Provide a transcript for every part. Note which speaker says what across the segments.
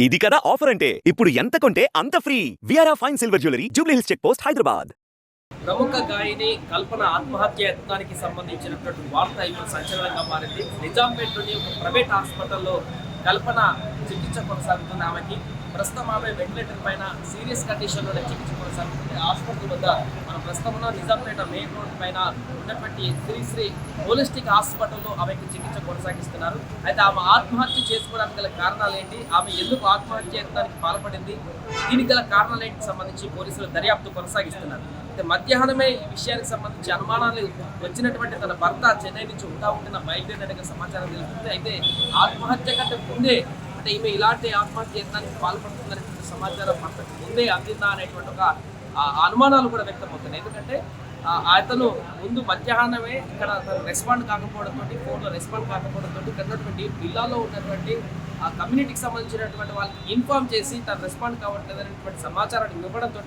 Speaker 1: ఇది కదా ఆఫర్ అంటే ఇప్పుడు ఎంత కొంటే అంత ఫ్రీ. విఆర్ఆ fine silver jewellery, Jubilee Hills check post, Hyderabad.
Speaker 2: ప్రముఖ గాయని కల్పన ఆత్మహత్య యత్నానికి సంబంధించినటువంటి వార్త ఇప్పుడు సంచలనంగా మారింది. నిజాంపేటలోని ఒక ప్రైవేట్ హాస్పిటల్లో కల్పన చికిత్స కొనసాగుతుంది. ఆమెకి ప్రస్తుతం ఆమె వెంటిలేటర్ పైన సీరియస్ కండిషన్లోనే చికిత్స కొనసాగుతుంది. హాస్పిటల్ వద్ద మన ప్రస్తుతం ఉన్న నిజాంపేట మెయిన్ రోడ్ పైన ఉన్నటువంటి శ్రీ హోలిస్టిక్ హాస్పిటల్లో ఆమెకి చికిత్స కొనసాగిస్తున్నారు. అయితే ఆమె ఆత్మహత్య చేసుకోవడానికి గల కారణాలు ఏంటి, ఆమె ఎందుకు ఆత్మహత్య యత్నానికి పాల్పడింది, దీనికి గల కారణాలు ఏంటికి సంబంధించి పోలీసులు దర్యాప్తు కొనసాగిస్తున్నారు. అయితే మధ్యాహ్నమే ఈ విషయానికి సంబంధించి అనుమానాలు వచ్చినటువంటి తన భర్త చెన్నై నుంచి ఉంటున్న బయలుదేరినట్టుగా సమాచారం తెలుస్తుంది. అయితే ఆత్మహత్య కంటే ముందే, అంటే ఈమె ఇలాంటి ఆత్మహత్య యత్నానికి పాల్పడుతుందనేటువంటి సమాచారం భర్తకు ముందే అందిందా అనేటువంటి ఒక అనుమానాలు కూడా వ్యక్తమవుతున్నాయి. ఎందుకంటే అతను ముందు మధ్యాహ్నమే ఇక్కడ రెస్పాండ్ కాకపోవడంతో, ఫోన్లో రెస్పాండ్ కాకపోవడంతో ఇక్కడ ఉన్నటువంటి జిల్లాలో ఉన్నటువంటి ఆ కమ్యూనిటీకి సంబంధించినటువంటి వాళ్ళకి ఇన్ఫార్మ్ చేసి తను రెస్పాండ్ కావట్లేదు అనేటువంటి సమాచారాన్ని ఇవ్వడంతో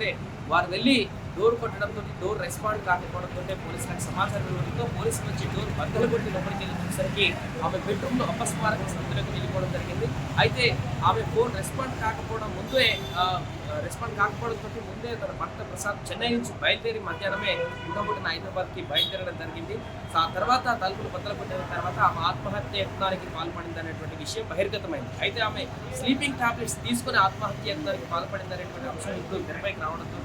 Speaker 2: వారు వెళ్ళి డోర్ కొట్టడంతో డోర్ రెస్పాండ్ కాకపోవడంతో పోలీసులకు సమాచారం ఇవ్వడంతో పోలీసులు వచ్చి డోర్ బద్దలు కొట్టి లోపలికి వెళ్ళి చూసరికి ఆమె బెడ్రూమ్లో అపస్మారక స్థితిలోకి వెళ్ళిపోవడం జరిగింది. అయితే ఆమె ఫోన్ రెస్పాండ్ కాకపోవడంతో ముందే తన భర్త ప్రసాద్ చెన్నై నుంచి బయలుదేరి మధ్యాహ్నమే ఉండబుట్టిన హైదరాబాద్కి బయలుదేరడం జరిగింది. ఆ తర్వాత తలుపులు బద్దలు కొట్టిన తర్వాత ఆమె ఆత్మహత్య యత్నానికి పాల్పడింది అనేటువంటి విషయం బహిర్గతమైంది. అయితే ఆమె స్లీపింగ్ టాబ్లెట్స్ తీసుకుని ఆత్మహత్య యత్నానికి పాల్పడింది అనేటువంటి అంశం ఇప్పుడు తెరపైకి రావడంతో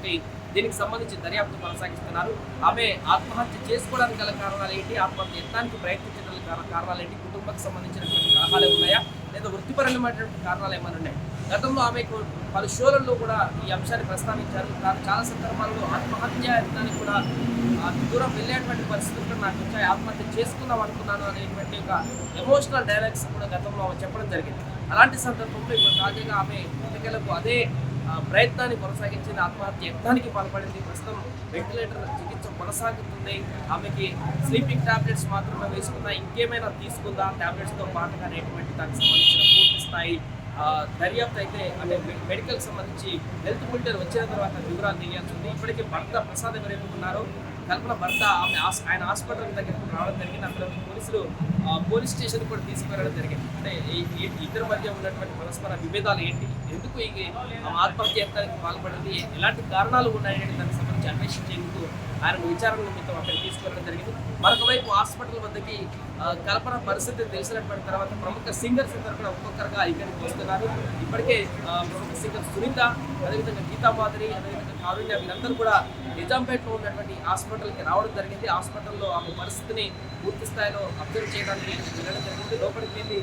Speaker 2: దీనికి సంబంధించి దర్యాప్తు కొనసాగిస్తున్నారు. ఆమె ఆత్మహత్య చేసుకోవడానికి గల కారణాలు ఏంటి, ఆత్మహత్య యత్నానికి ప్రయత్నించడానికి కారణాలు ఏంటి, కుటుంబానికి సంబంధించినటువంటి కారణాలే ఉన్నాయా లేదా వృత్తిపరమైనటువంటి కారణాలు ఏమైనా ఉన్నాయి. గతంలో ఆమెకు పలు షోలలో కూడా ఈ అంశాన్ని ప్రస్తావించారు. చాలా సందర్భాల్లో ఆత్మహత్య యత్నానికి కూడా దూరం వెళ్ళేటువంటి పరిస్థితులు కూడా నాకు వచ్చాయి, ఆత్మహత్య చేసుకుందాం అనుకున్నాను అనేటువంటి ఒక ఎమోషనల్ డైలాగ్స్ కూడా గతంలో ఆమె చెప్పడం జరిగింది. అలాంటి సందర్భంలో ఇప్పుడు తాజాగా ఆమె ఎన్నికలకు అదే ప్రయత్నాన్ని కొనసాగించింది, ఆత్మహత్య యత్నానికి పాల్పడింది. ప్రస్తుతం వెంటిలేటర్ చికిత్స కొనసాగుతుంది. ఆమెకి స్లీపింగ్ టాబ్లెట్స్ మాత్రమే వేసుకుందా, ఇంకేమైనా తీసుకుందా టాబ్లెట్స్తో పాటుగా అనేటువంటి దానికి సంబంధించిన పూర్తి స్థాయి దర్యాప్తు అయితే అంటే మెడికల్ సంబంధించి హెల్త్ బులెటిన్ వచ్చిన తర్వాత వివరాలు తెలియాల్సి ఉంది. ఇప్పటికే భర్త ప్రసాద్ ఎవరైతే ఉన్నారో కల్పన భర్త ఆయన హాస్పిటల్ దగ్గరకు రావడం జరిగింది. అక్కడ పోలీసులు పోలీస్ స్టేషన్ కూడా తీసుకువెళ్ళడం జరిగింది. అంటే ఇద్దరి మధ్య ఉన్నటువంటి పరస్పర విభేదాలు ఏంటి, ఎందుకు ఆత్మహత్య యత్నానికి పాల్పడింది, ఎలాంటి కారణాలు ఉన్నాయని దానికి సంబంధించి అన్వేషించేందుకు ఆయన విచారణ నిమిత్తం అక్కడ తీసుకువెళ్ళడం జరిగింది. మరొక వైపు హాస్పిటల్ వద్దకి కల్పన పరిస్థితి తెలిసినటువంటి తర్వాత ప్రముఖ సింగర్స్ అందరూ కూడా ఒక్కొక్కరుగా ఇక్కడికి వస్తున్నారు. ఇప్పటికే ప్రముఖ సింగర్ సునీత, అదేవిధంగా గీతా మాధురి, అదేవిధంగా కారుణ్య, వీరందరూ కూడా నిజాంపేటలో ఉన్నటువంటి హాస్పిటల్కి రావడం జరిగింది. హాస్పిటల్లో ఆమె పరిస్థితిని పూర్తి స్థాయిలో అబ్జర్వ్ చేయడానికి వెళ్ళడం జరిగింది. లోపలికి వెళ్ళి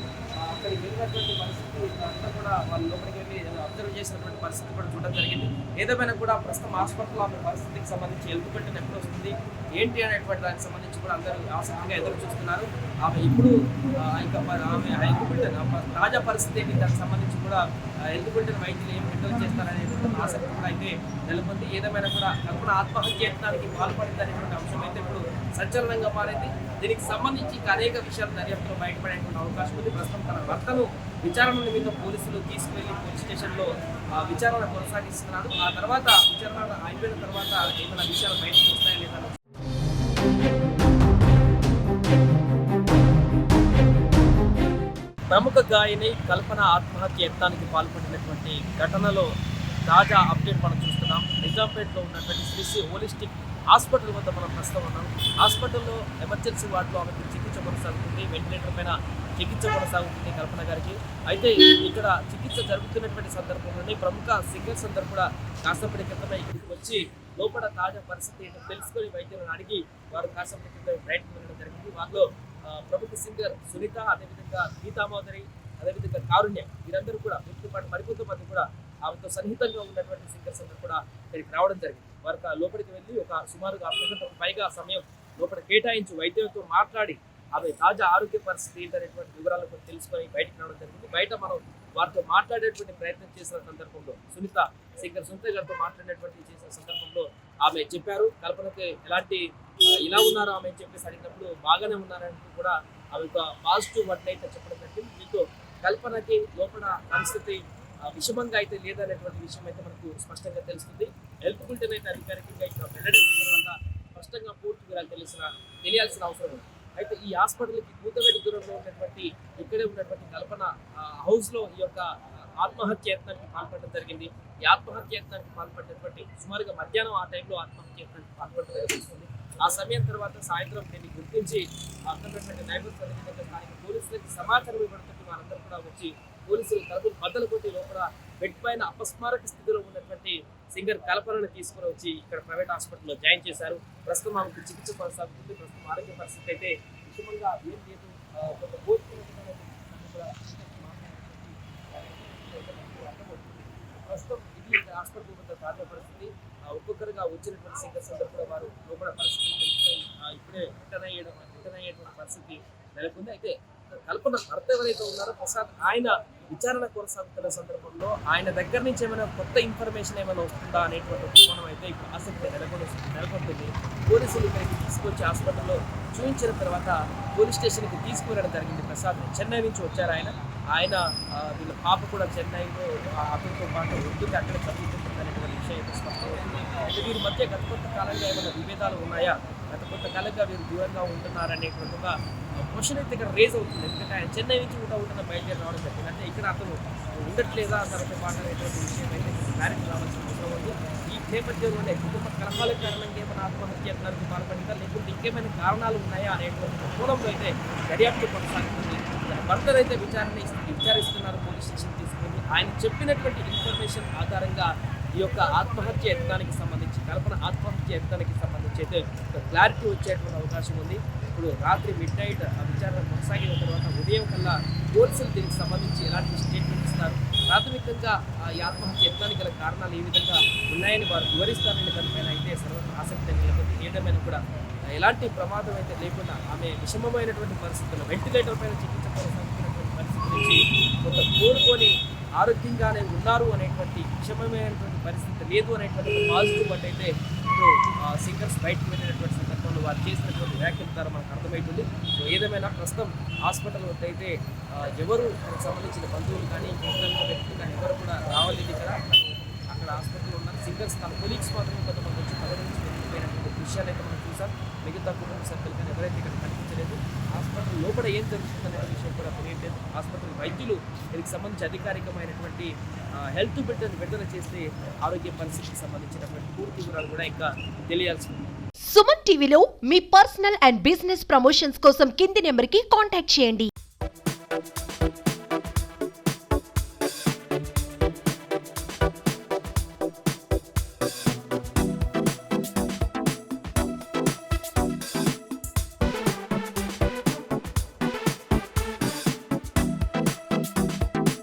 Speaker 2: అక్కడికి వెళ్ళినటువంటి పరిస్థితి అంతా కూడా వాళ్ళు లోపలికి వెళ్ళి అబ్జర్వ్ చేసినటువంటి పరిస్థితి కూడా చూడడం జరిగింది. ఏదేమైనా కూడా ప్రస్తుతం హాస్పిటల్లో ఆమె పరిస్థితికి సంబంధించి హెల్త్ బులెటిన్ ఎప్పుడు వస్తుంది ఏంటి అనేటువంటి దానికి సంబంధించి కూడా అందరూ ఆసక్తిగా ఎదురు చూస్తున్నారు. ఆమె ఇప్పుడు ఇంకా ఆమె హెల్త్ బులెటిన్ తాజా పరిస్థితి ఏంటి, దానికి సంబంధించి కూడా హెల్త్ బులెటిన్ వైద్యులు ఏం విడుదల చేస్తారనేటువంటి ఆసక్తి కూడా అయితే నెలకొంది. ఏదేమైనా కూడా కల్పన ఆత్మహత్య యత్నానికి పాల్పడింది అనేటువంటి అంశం అయితే ఇప్పుడు సంచలనంగా మారింది. దీనికి సంబంధించి అనేక విషయాలు దర్యాప్తులో బయటపడేటువంటి అవకాశం ఉంది. ప్రస్తుతం తన భర్తను విచారణ నిమిత్తం పోలీసులు తీసుకువెళ్లి పోలీస్ స్టేషన్లో విచారణ కొనసాగిస్తున్నారు. ఆ తర్వాత విచారణ అయిపోయిన తర్వాత ఏమైనా విషయాలు బయటకు వస్తాయా లేదా. ప్రముఖ గాయని కల్పన ఆత్మహత్య యత్నానికి పాల్పడినటువంటి ఘటనలో తాజా అప్డేట్ మనం చూస్తున్నాం. నిజాంపేటలో ఉన్నటువంటి శ్రీ హోలిస్టిక్ హాస్పిటల్ వద్ద మనం ప్రస్తుతం ఉన్నాం. హాస్పిటల్లో ఎమర్జెన్సీ వార్డులో ఆమెకు చికిత్స కొనసాగుతుంది, వెంటిలేటర్ పైన చికిత్స కొనసాగుతుంది కల్పన గారికి. అయితే ఇక్కడ చికిత్స జరుగుతున్నటువంటి సందర్భంలోనే ప్రముఖ సింగర్స్ అందరూ కూడా కాసేపటి క్రితమే ఇక్కడికి వచ్చి లోపల తాజా పరిస్థితి ఏంటో తెలుసుకొని వైద్యులను అడిగి వారు కాసేపటి క్రితం బయటకు వెళ్ళడం జరిగింది. వారిలో ప్రముఖ సింగర్ సునీత, అదేవిధంగా గీతా మాధురి, అదేవిధంగా కారుణ్య, వీరందరూ కూడా వీరితో పాటు మరికొంతమంది కూడా ఆమెతో సన్నిహితంగా ఉన్నటువంటి సింగర్స్ అందరూ కూడా ఇక్కడికి రావడం జరిగింది. వారికి లోపలికి వెళ్ళి ఒక సుమారుగా అర్ధగంటకు పైగా సమయం లోపల కేటాయించి వైద్యులతో మాట్లాడి ఆమె తాజా ఆరోగ్య పరిస్థితి ఏంటనేటువంటి వివరాలు కూడా తెలుసుకొని బయటకు రావడం జరిగింది. బయట మనం వారితో మాట్లాడేటువంటి ప్రయత్నం చేసిన సందర్భంలో సింగర్ సునీత గారితో మాట్లాడేటువంటి చేసిన సందర్భంలో ఆమె చెప్పారు, కల్పనకి ఎలాంటి ఇలా ఉన్నారో ఆమె చెప్పేసి అడిగినప్పుడు బాగానే ఉన్నారంటూ కూడా ఆమె ఒక పాజిటివ్ వర్డ్ అయితే చెప్పడం జరిగింది. దీంతో కల్పనకి లోపల పరిస్థితి విషమంగా అయితే లేదనేటువంటి విషయం అయితే మనకు స్పష్టంగా తెలుస్తుంది. హెల్త్ బులెటిన్ అయితే అధికారికంగా ఇక్కడ వెల్లడించిన తర్వాత స్పష్టంగా పూర్తి వివరాలు తెలియాల్సిన అవసరం ఉంది. అయితే ఈ హాస్పిటల్కి కూతవేటి దూరంలో ఉన్నటువంటి ఇక్కడే ఉన్నటువంటి కల్పన హౌస్లో ఈ యొక్క ఆత్మహత్య యత్నానికి పాల్పడడం జరిగింది. ఈ ఆత్మహత్య యత్నానికి పాల్పడినటువంటి సుమారుగా మధ్యాహ్నం ఆ టైంలో ఆత్మహత్య యత్నానికి పాల్పడడం జరుగుతుంది. ఆ సమయం తర్వాత సాయంత్రం దీన్ని గుర్తించి అక్కడ నైబర్స్ అదేవిధంగా స్థానిక పోలీసులకి సమాచారం ఇవ్వడంతో వారందరూ కూడా వచ్చి పోలీసులు తలుపులు బద్దలు కొట్టి లోపల బెడ్ పైన అపస్మారక స్థితిలో ఉన్నటువంటి సింగర్ కల్పనను తీసుకుని వచ్చి ఇక్కడ ప్రైవేట్ హాస్పిటల్లో జాయిన్ చేశారు. ప్రస్తుతం ఆమెకు చికిత్స కొనసాగుతుంది. ప్రస్తుతం ఆరోగ్య పరిస్థితి అయితే విషమంగా ఏం లేదు. కొంత ప్రస్తుతం ఇది హాస్పిటల్ వద్ద తాజా పరిస్థితి. ఒక్కొక్కరుగా వచ్చినటువంటి సింగర్స్ అందరూ కూడా వారు లోపల పరిస్థితి తెలుసుకొని ఇప్పుడే రిటర్న్ అయ్యేటువంటి పరిస్థితి నెలకొంది. అయితే కల్పన భర్త ఎవరైతే ఉన్నారో ప్రసాద్, ఆయన విచారణ కొనసాగుతున్న సందర్భంలో ఆయన దగ్గర నుంచి ఏమైనా కొత్త ఇన్ఫర్మేషన్ ఏమైనా వస్తుందా అనేటువంటి కోణం అయితే ఇప్పుడు ఆసక్తి నెలకొంటుంది. పోలీసులు ఇక్కడికి తీసుకొచ్చి హాస్పిటల్లో చూపించిన తర్వాత పోలీస్ స్టేషన్కి తీసుకువెళ్ళడం జరిగింది. ప్రసాద్ చెన్నై నుంచి వచ్చారు. ఆయన వీళ్ళ పాప కూడా చెన్నైలో అతనితో పాటు ఉంటుంది, అక్కడే చదువుకుంటుంది అనేటువంటి విషయం అయితే స్పష్టమవుతుంది. అయితే వీరి మధ్య గత కొంతకాలంగా ఏమైనా విభేదాలు ఉన్నాయా, గత కొంతకాలంగా వీరు దూరంగా ఉంటున్నారనేటువంటి ఒక క్వశ్చన్ అయితే ఇక్కడ రేజ్ అవుతుంది. ఎందుకంటే ఆయన చెన్నై నుంచి ఉంటున్న బయలుదేరి రావడం జరిగింది. అంటే ఇక్కడ అతను ఉండట్లేదా తనతో పాటు అనేటువంటి విషయం అయితే క్లారిటీ రావాల్సిన అవసరం ఉంది. ఈ నేపథ్యంలోనే కుటుంబ కలహాల కారణంగా ఏమైనా ఆత్మహత్య యత్నానికి పాల్పడిందా, లేకుంటే ఇంకేమైనా కారణాలు ఉన్నాయా అనేటువంటి కోణంలో అయితే దర్యాప్తు కొనసాగుతుంది. భర్తనైతే విచారిస్తున్నారు పోలీస్ స్టేషన్ తీసుకుని. ఆయన చెప్పినటువంటి ఇన్ఫర్మేషన్ ఆధారంగా ఈ యొక్క ఆత్మహత్య యత్నానికి సంబంధించి, కల్పన ఆత్మహత్య యత్నానికి సంబంధించి అయితే ఒక క్లారిటీ వచ్చేటువంటి అవకాశం ఉంది. ఇప్పుడు రాత్రి మిడ్-నైట్ విచారణ కొనసాగిన తర్వాత ఉదయం కల్లా పోలీసులు దీనికి సంబంధించి ఎలాంటి స్టేట్మెంట్ ఇస్తారు, ప్రాథమికంగా ఈ ఆత్మహత్య యత్నానికి గల కారణాలు ఏ విధంగా ఉన్నాయని వారు వివరిస్తారనే దానిపైన అయితే సర్వత్ర ఆసక్తి నెలకొంది. ఏదేమైనా కూడా ఎలాంటి ప్రమాదం అయితే లేకుండా ఆమె విషమమైనటువంటి పరిస్థితుల్లో వెంటిలేటర్ పైన చికిత్స కొనసాగుతున్నటువంటి పరిస్థితి నుంచి కొంత కోలుకొని ఆరోగ్యంగానే ఉన్నారు అనేటువంటి విషమమైనటువంటి పరిస్థితి లేదు అనేటువంటి పాజిటివ్ అంటే ఇప్పుడు సింగర్స్ బయటకు వెళ్ళినటువంటి సందర్భంలో వారు చేసినటువంటి వ్యాఖ్యల ద్వారా మనకు అర్థమవుతుంది. సో ఏదేమైనా ప్రస్తుతం హాస్పిటల్ వద్ద అయితే ఎవరు సంబంధించిన బంధువులు కానీ ఇంకొక వ్యక్తులు కానీ ఎవరు కూడా రావాలని ఇక్కడ అక్కడ హాస్పిటల్లో ఉన్నారు. సింగర్స్ తన కొలీగ్స్ మాత్రమే కొంతమంది వచ్చి పదవి నుంచి వెళ్ళిపోయినటువంటి విషయాలు అయితే మనం చూసాం. మిగతా కుటుంబ సభ్యులు కానీ ఎవరైతే ఇక్కడ కనిపించలేదు. హాస్పిటల్ లోపల ఏం జరుగుతుందనే విషయం కూడా తెలియట్లేదు. హాస్పిటల్ వైద్యులు దీనికి సంబంధించి అధికారికమైనటువంటి హెల్త్ బిల్డర్ని విడుదల చేస్తే ఆరోగ్య పరిస్థితికి సంబంధించినటువంటి పూర్తి వివరాలు కూడా ఇంకా తెలియాల్సి ఉంది.
Speaker 3: సుమన్ టీవీలో మీ పర్సనల్ అండ్ బిజినెస్ ప్రమోషన్స్ కోసం కింది నెంబర్కి కాంటాక్ట్ చేయండి.